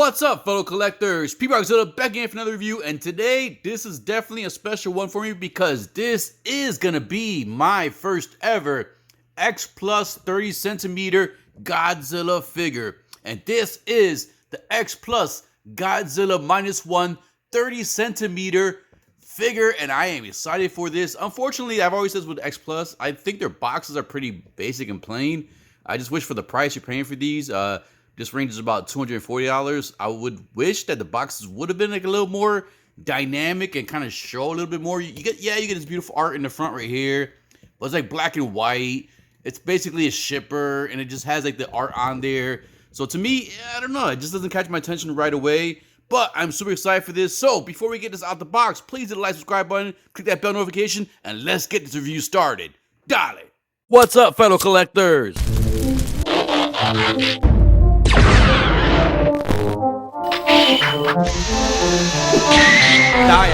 What's up, fellow collectors? Godzilla back again for another review, and today this is definitely a special one for me because this is gonna be my first ever X Plus 30 centimeter Godzilla figure, and this is the X Plus Godzilla -1 30 centimeter figure, and I am excited for this. Unfortunately, I've always said with X Plus, I think their boxes are pretty basic and plain. I just wish for the price you're paying for these. This range is about $240. I would wish that the boxes would have been like a little more dynamic and kind of show a little bit more. You get this beautiful art in the front right here, but it's like black and white. It's basically a shipper, and it just has like the art on there. So to me, I don't know, it just doesn't catch my attention right away. But I'm super excited for this. So before we get this out the box, please hit the like, subscribe button, click that bell notification, and let's get this review started. Dale! What's up, fellow collectors? Die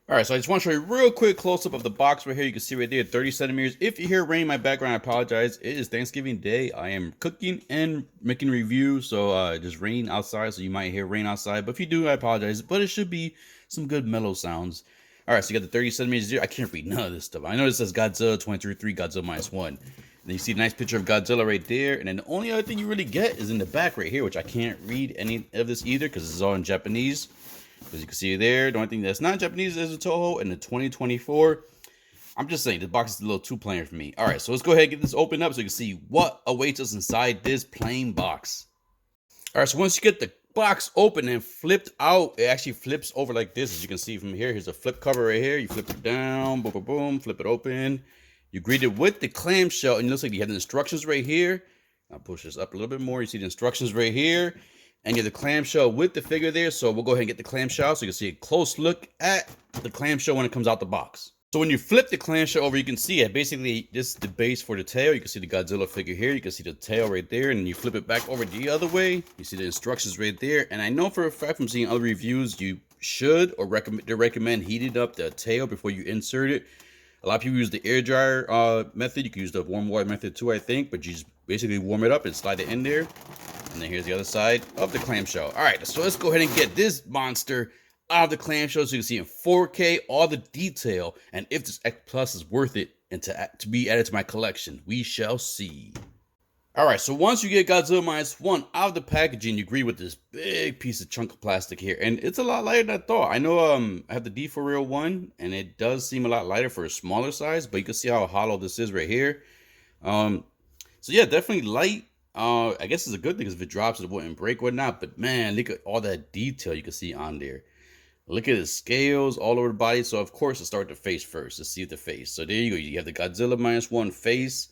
Alright, so I just want to show you a real quick close-up of the box right here. You can see right there, 30 centimeters. If you hear rain in my background, I apologize. It is Thanksgiving Day. I am cooking and making a review, so just rain outside, so you might hear rain outside. But if you do, I apologize. But it should be some good mellow sounds. Alright, so you got the 30 centimeters here. I can't read none of this stuff. I know it says Godzilla 2023, Godzilla -1. And then you see a nice picture of Godzilla right there. And then the only other thing you really get is in the back right here, which I can't read any of this either because this is all in Japanese. As you can see there, the only thing that's not Japanese is the Toho and the 2024. I'm just saying, this box is a little too plain for me. All right, so let's go ahead and get this opened up so you can see what awaits us inside this plain box. All right, so once you get the box open and flipped out, it actually flips over like this. As you can see from here, here's a flip cover right here. You flip it down, boom, boom, boom, flip it open. You greet it with the clamshell, and it looks like you have the instructions right here. I'll push this up a little bit more. You see the instructions right here. And you have the clamshell with the figure there. So we'll go ahead and get the clamshell so you can see a close look at the clamshell when it comes out the box. So when you flip the clamshell over, you can see it. Basically, this is the base for the tail. You can see the Godzilla figure here. You can see the tail right there. And then you flip it back over the other way. You see the instructions right there. And I know for a fact from seeing other reviews, you should or recommend heating up the tail before you insert it. A lot of people use the air dryer method. You can use the warm water method too, I think. But you just basically warm it up and slide it in there. And then here's the other side of the clamshell. All right, so let's go ahead and get this monster out of the clamshell so you can see in 4K all the detail and if this X Plus is worth it and to be added to my collection. We shall see. All right, so once you get Godzilla -1 out of the packaging, you agree with this big piece of chunk of plastic here. And it's a lot lighter than I thought. I know I have the D4Real one, and it does seem a lot lighter for a smaller size, but you can see how hollow this is right here. So yeah, definitely light. I guess it's a good thing because if it drops, it wouldn't break or whatnot. But man, look at all that detail you can see on there. Look at the scales all over the body. So of course, let's start the face first. Let's see the face. So there you go. You have the Godzilla -1 face.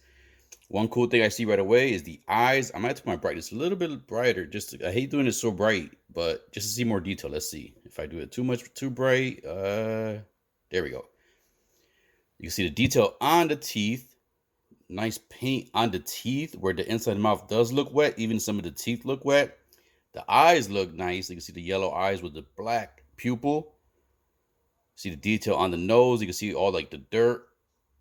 One cool thing I see right away is the eyes. I might have to my brightness a little bit brighter. I hate doing it so bright, but just to see more detail. Let's see if I do it too bright. There we go. You can see the detail on the teeth. Nice paint on the teeth where the inside of the mouth does look wet. Even some of the teeth look wet. The eyes look nice. You can see the yellow eyes with the black pupil. See the detail on the nose. You can see all like the dirt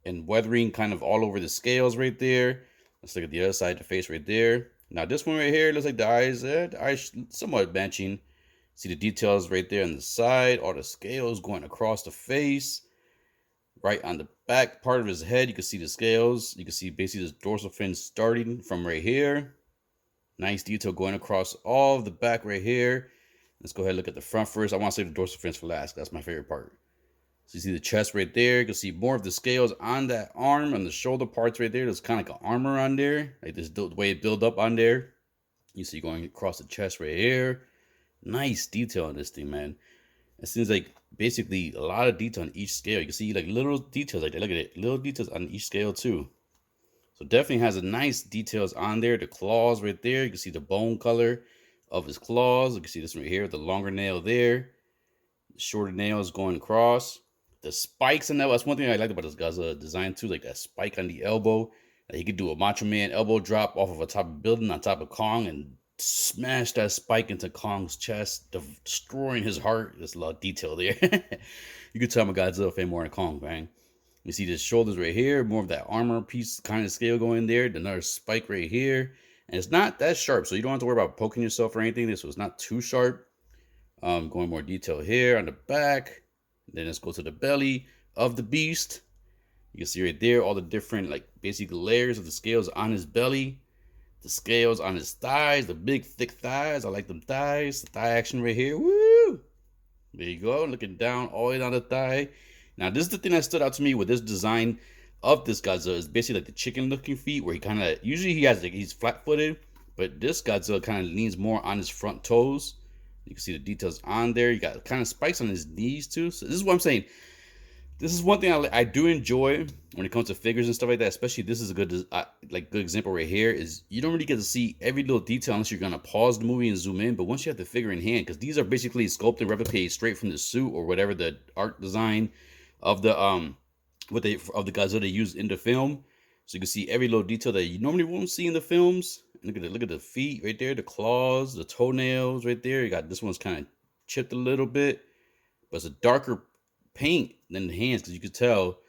and weathering kind of all over the scales right there. Let's look at the other side of the face right there. Now this one right here looks like the eyes somewhat matching. See the details right there on the side. All the scales going across the face. Right on the back part of his head, you can see the scales. You can see basically this dorsal fin starting from right here. Nice detail going across all of the back right here. Let's go ahead and look at the front first. I want to save the dorsal fins for last. That's my favorite part. So you see the chest right there. You can see more of the scales on that arm, on the shoulder parts right there. There's kind of like an armor on there. Like this, the way it built up on there. You see going across the chest right here. Nice detail on this thing, man. It seems like basically a lot of detail on each scale. You can see like little details like that. Look at it. Little details on each scale too. So definitely has a nice details on there. The claws right there. You can see the bone color of his claws. You can see this right here. The longer nail there. The shorter nails going across. The spikes in that. That's one thing I like about this guy's design too. Like that spike on the elbow. Like, he could do a Macho Man elbow drop off of a top of building on top of Kong and smash that spike into Kong's chest, destroying his heart. There's a lot of detail there. You could tell I'm a Godzilla fan more than Kong, man. You see the shoulders right here, more of that armor piece kind of scale going there. Another spike right here. And it's not that sharp, so you don't have to worry about poking yourself or anything. This was not too sharp. Going more detail here on the back. Then let's go to the belly of the beast. You can see right there all the different, like, basic layers of the scales on his belly. The scales on his thighs, the big thick thighs. I like them thighs. The thigh action right here. Woo! There you go. Looking down all the way down the thigh. Now, this is the thing that stood out to me with this design of this Godzilla. Is basically like the chicken looking feet, where he kind of, usually he has, like, he's flat footed, but this Godzilla kind of leans more on his front toes. You can see the details on there. You got kind of spikes on his knees too. So this is what I'm saying. This is one thing I do enjoy when it comes to figures and stuff like that. Especially, this is a good good example right here. Is you don't really get to see every little detail unless you're gonna pause the movie and zoom in. But once you have the figure in hand, because these are basically sculpted, replicated straight from the suit or whatever the art design of the of the Godzilla they used in the film. So you can see every little detail that you normally won't see in the films. Look at the feet right there, the claws, the toenails right there. You got this one's kind of chipped a little bit, but it's a darker paint than the hands, because you could tell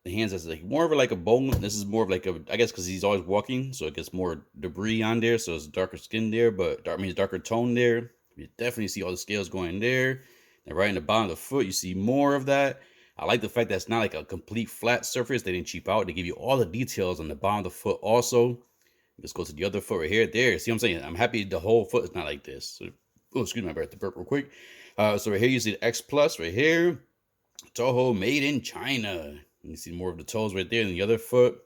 the hands has like more of like a bone. This is more of like a, I guess because he's always walking, so it gets more debris on there, so it's darker skin there, but darker tone there. You definitely see all the scales going there. And right in the bottom of the foot, you see more of that. I like the fact that it's not like a complete flat surface. They didn't cheap out. They give you all the details on the bottom of the foot also. Let's go to the other foot right here. There, see what I'm saying? I'm happy the whole foot is not like this. So, oh, excuse me, I better burp real quick. So right here you see the X Plus right here. Toho made in China. You see more of the toes right there than the other foot.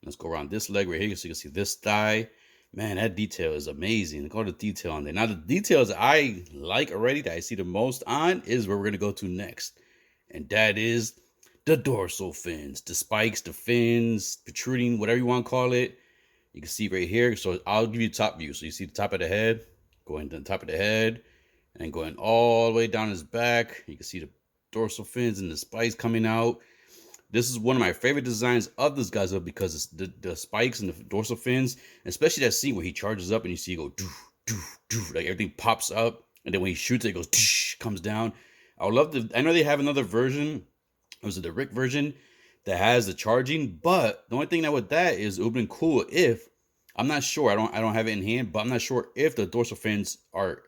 Let's go around this leg right here so you can see this thigh. Man, that detail is amazing. Look at all the detail on there. Now, the details I like already that I see the most on is where we're going to go to next. And that is the dorsal fins. The spikes, the fins, protruding, whatever you want to call it. You can see right here. So I'll give you top view. So you see the top of the head, going to the top of the head, and going all the way down his back. You can see the dorsal fins and the spikes coming out. This is one of my favorite designs of this Godzilla because it's the spikes and the dorsal fins, especially that scene where he charges up and you see it go doo, doo, doo, like everything pops up, and then when he shoots it goes tsh, comes down. I would love to. I know they have another version. Was it the Rick version that has the charging? But the only thing that with that is it would have been cool if, I'm not sure. I don't have it in hand, but I'm not sure if the dorsal fins are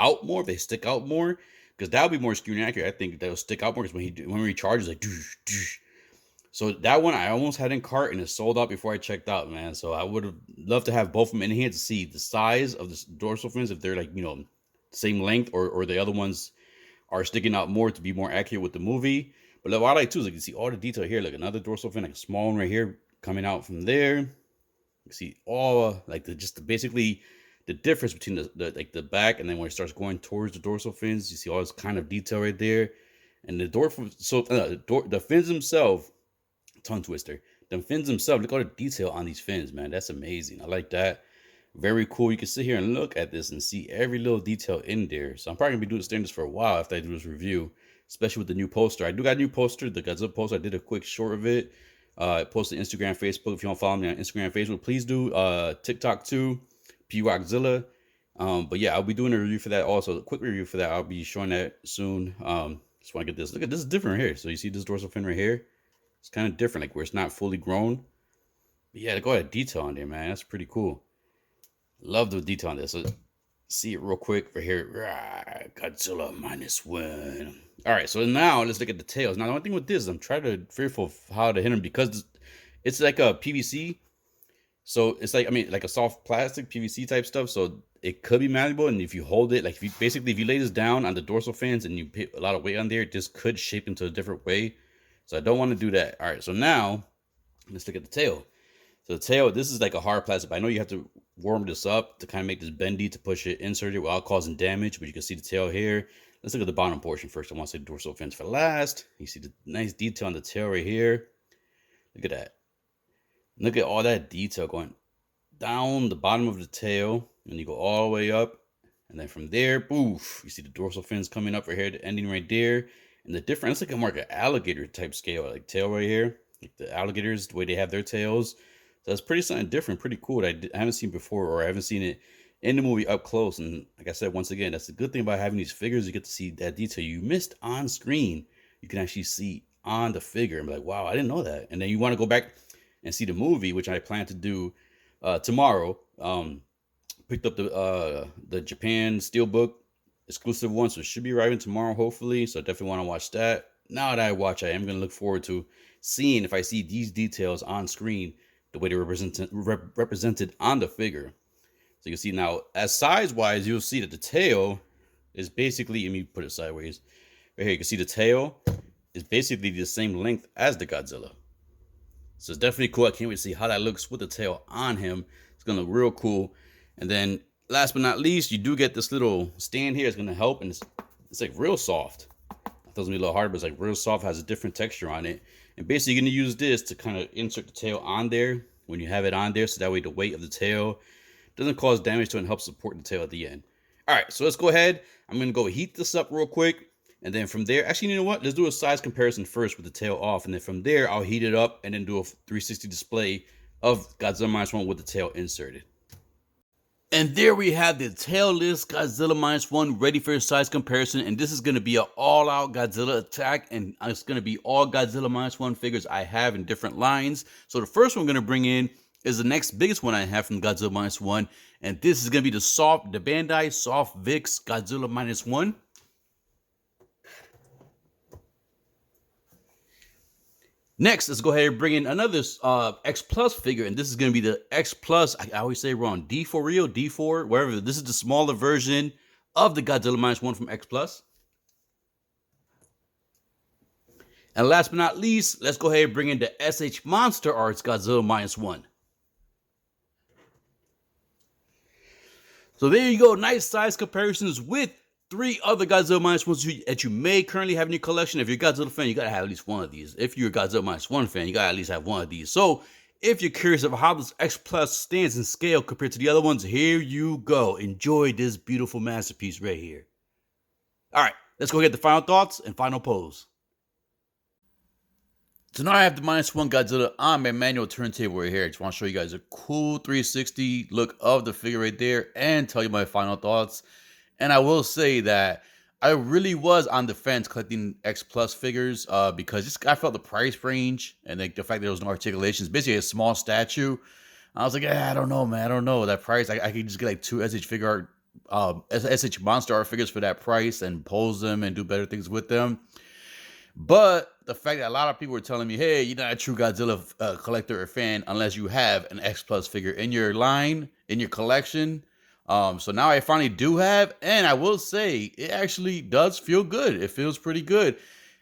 out more, if they stick out more, because that would be more skewed and accurate. I think they'll stick out more because when he recharges, like doo, doo. So that one I almost had in cart and it sold out before I checked out, man. So I would have loved to have both of them in hand to see the size of the dorsal fins, if they're like, same length, or the other ones are sticking out more to be more accurate with the movie. But what I like too is, like, you see all the detail here, like another dorsal fin, like a small one right here coming out from there. You see all like basically the difference between the back and then when it starts going towards the dorsal fins. You see all this kind of detail right there, and the the fins themselves. Tongue twister. The fins themselves, look at all the detail on these fins, man. That's amazing. I like that. Very cool. You can sit here and look at this and see every little detail in there. So I'm probably gonna be doing this for a while after I do this review, especially with the new poster. I do got a new poster, the Godzilla poster. I did a quick short of it. I posted Instagram, Facebook. If you don't follow me on Instagram, Facebook, please do. TikTok too, Godzilla. But yeah, I'll be doing a review for that also. A quick review for that. I'll be showing that soon. Just want to get this. Look at this, is different here. So you see this dorsal fin right here. It's kind of different, like where it's not fully grown. But yeah, go ahead, detail on there, man. That's pretty cool. Love the detail on this. So see it real quick right here. Godzilla -1. All right, so now let's look at the tails. Now the only thing with this is I'm trying to fearful of how to hit them because it's like a PVC. So it's like, like a soft plastic PVC type stuff. So it could be malleable, and if you hold it, like if you lay this down on the dorsal fins and you put a lot of weight on there, it just could shape into a different way. So I don't want to do that. All right, so now let's look at the tail. So the tail, this is like a hard plastic, but I know you have to warm this up to kind of make this bendy to push it, insert it without causing damage, but you can see the tail here. Let's look at the bottom portion first. I want to say dorsal fins for last. You see the nice detail on the tail right here. Look at that. Look at all that detail going down the bottom of the tail, and you go all the way up, and then from there, poof, you see the dorsal fins coming up right here, the ending right there. And the difference, it's like a more like an alligator type scale, like tail right here. like the alligators, the way they have their tails. So that's pretty something different, pretty cool that I haven't seen before, or I haven't seen it in the movie up close. And like I said, once again, that's the good thing about having these figures. You get to see that detail you missed on screen. You can actually see on the figure and be like, wow, I didn't know that. And then you want to go back and see the movie, which I plan to do tomorrow. Picked up the Japan Steelbook exclusive one, so it should be arriving tomorrow, hopefully. So I definitely want to watch that. Now that I watch, I am going to look forward to seeing if I see these details on screen the way they're represented on the figure. So you can see now, as size wise, you'll see that the tail is basically, let me put it sideways. Right here, you can see the tail is basically the same length as the Godzilla. So it's definitely cool. I can't wait to see how that looks with the tail on him. It's going to look real cool. And then last but not least, you do get this little stand here. It's going to help. And it's like real soft. It doesn't be a little hard, but it's like real soft. Has a different texture on it. And basically you're going to use this to kind of insert the tail on there when you have it on there. So that way the weight of the tail doesn't cause damage to it and help support the tail at the end. All right, so let's go ahead. I'm going to go heat this up real quick. And then from there, actually, you know what? Let's do a size comparison first with the tail off. And then from there, I'll heat it up and then do a 360 display of Godzilla Minus One with the tail inserted. And there we have the tailless Godzilla Minus One ready for a size comparison. And this is going to be an all-out Godzilla attack. And it's going to be all Godzilla Minus One figures I have in different lines. So the first one I'm going to bring in is the next biggest one I have from Godzilla Minus One. And this is going to be the Bandai Soft Vix Godzilla Minus One. Next, let's go ahead and bring in another X Plus figure, and this is going to be the X Plus, I always say wrong, D4 Rio, D4, wherever. This is the smaller version of the Godzilla Minus One from X Plus. And last but not least, let's go ahead and bring in the SH Monster Arts Godzilla Minus One. So there you go, nice size comparisons with 3 other Godzilla Minus Ones that you may currently have in your collection. If you're a Godzilla fan, you gotta have at least one of these. If you're a Godzilla Minus One fan, you gotta at least have one of these. So if you're curious about how this X Plus stands in scale compared to the other ones, here you go. Enjoy this beautiful masterpiece right here. All right, let's go get the final thoughts and final pose. So now I have the Minus One Godzilla on my manual turntable right here. I just want to show you guys a cool 360 look of the figure right there and tell you my final thoughts. And I will say that I really was on the fence collecting X Plus figures because I felt the price range and like the fact that there was no articulations, basically a small statue. I was like, I don't know, man. I don't know that price. I could just get like 2 SH figure art, SH Monster Art figures for that price and pose them and do better things with them. But the fact that a lot of people were telling me, hey, you're not a true Godzilla collector or fan unless you have an X Plus figure in your line, in your collection. So now I finally do have, and I will say it actually does feel good. It feels pretty good.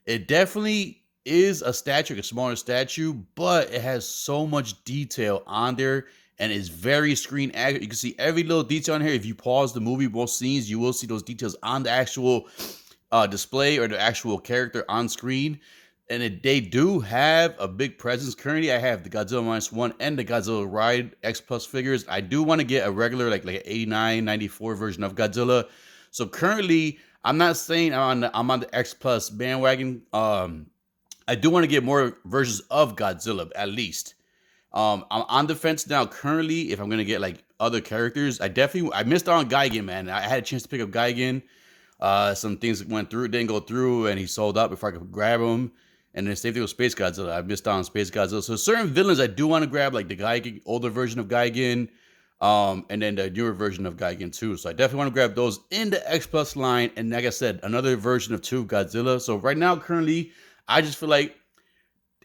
It definitely is a statue, a smaller statue, but it has so much detail on there and is very screen accurate. You can see every little detail on here. If you pause the movie, both scenes, you will see those details on the actual display or the actual character on screen. And they do have a big presence. Currently, I have the Godzilla Minus One and the Godzilla Ride X Plus figures. I do want to get a regular, like an 89, 94 version of Godzilla. So currently, I'm not saying I'm on the X Plus bandwagon. I do want to get more versions of Godzilla, at least. I'm on the fence now. Currently, if I'm gonna get like other characters, I missed out on Gigan, man. I had a chance to pick up Gigan. Some things didn't go through, and he sold out before I could grab him. And then same thing with Space Godzilla. I missed out on Space Godzilla. So certain villains I do want to grab, like the Gigan, older version of Gigan, and then the newer version of Gigan too. So I definitely want to grab those in the X Plus line. And like I said, another version of 2 Godzilla. So right now, currently, I just feel like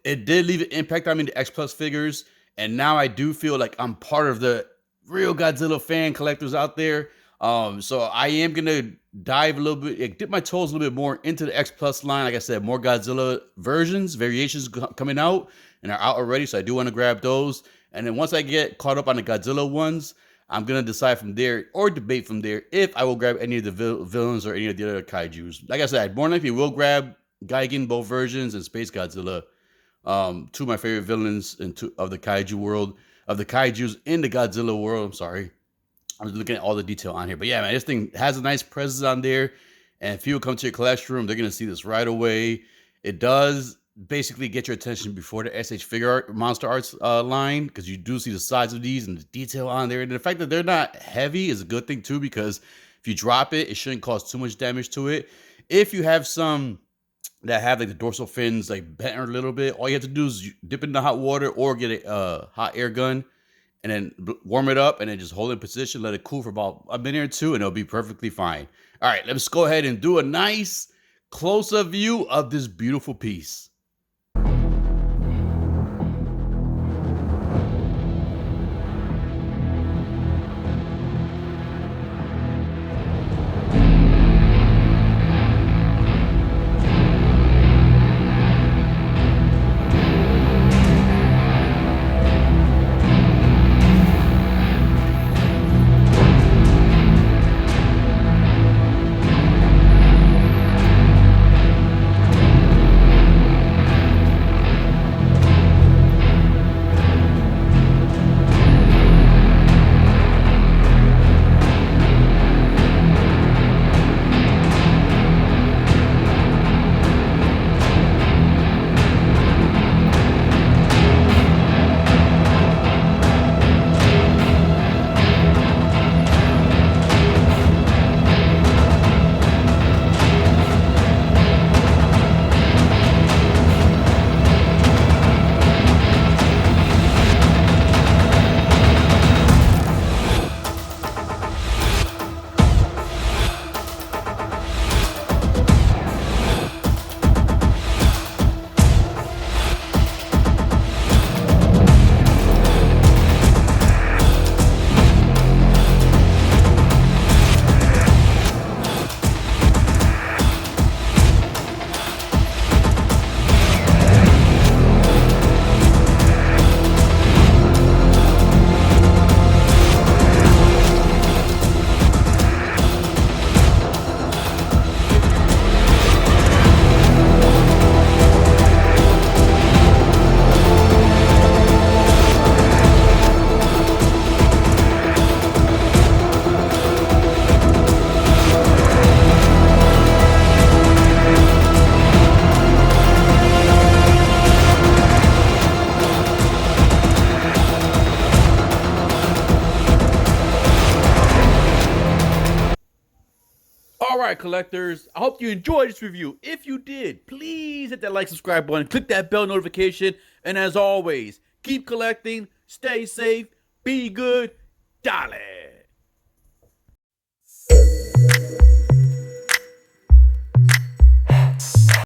it did leave an impact on me, the X Plus figures. And now I do feel like I'm part of the real Godzilla fan collectors out there. So I am going to dive a little bit, dip my toes a little bit more into the X Plus line. Like I said, more Godzilla variations coming out and are out already. So I do want to grab those. And then once I get caught up on the Godzilla ones, I'm going to decide from there or debate from there if I will grab any of the villains or any of the other kaijus. Like I said, I more likely will grab Gigan, both versions, and Space Godzilla. 2 of my favorite villains of the kaiju world, of the kaijus in the Godzilla world. I'm sorry. I was looking at all the detail on here. But yeah, man, this thing has a nice presence on there. And if people come to your collection room, they're going to see this right away. It does basically get your attention before the SH Figure Art Monster Arts line, because you do see the size of these and the detail on there. And the fact that they're not heavy is a good thing too, because if you drop it, it shouldn't cause too much damage to it. If you have some that have like the dorsal fins like bent a little bit, all you have to do is dip it in the hot water or get a hot air gun and then warm it up and then just hold it in position, let it cool for about a minute or two, and it'll be perfectly fine. All right, let's go ahead and do a nice close-up view of this beautiful piece. All right, collectors, I hope you enjoyed this review. If you did, please hit that like, subscribe button, click that bell notification, and as always, keep collecting, stay safe, be good, dale.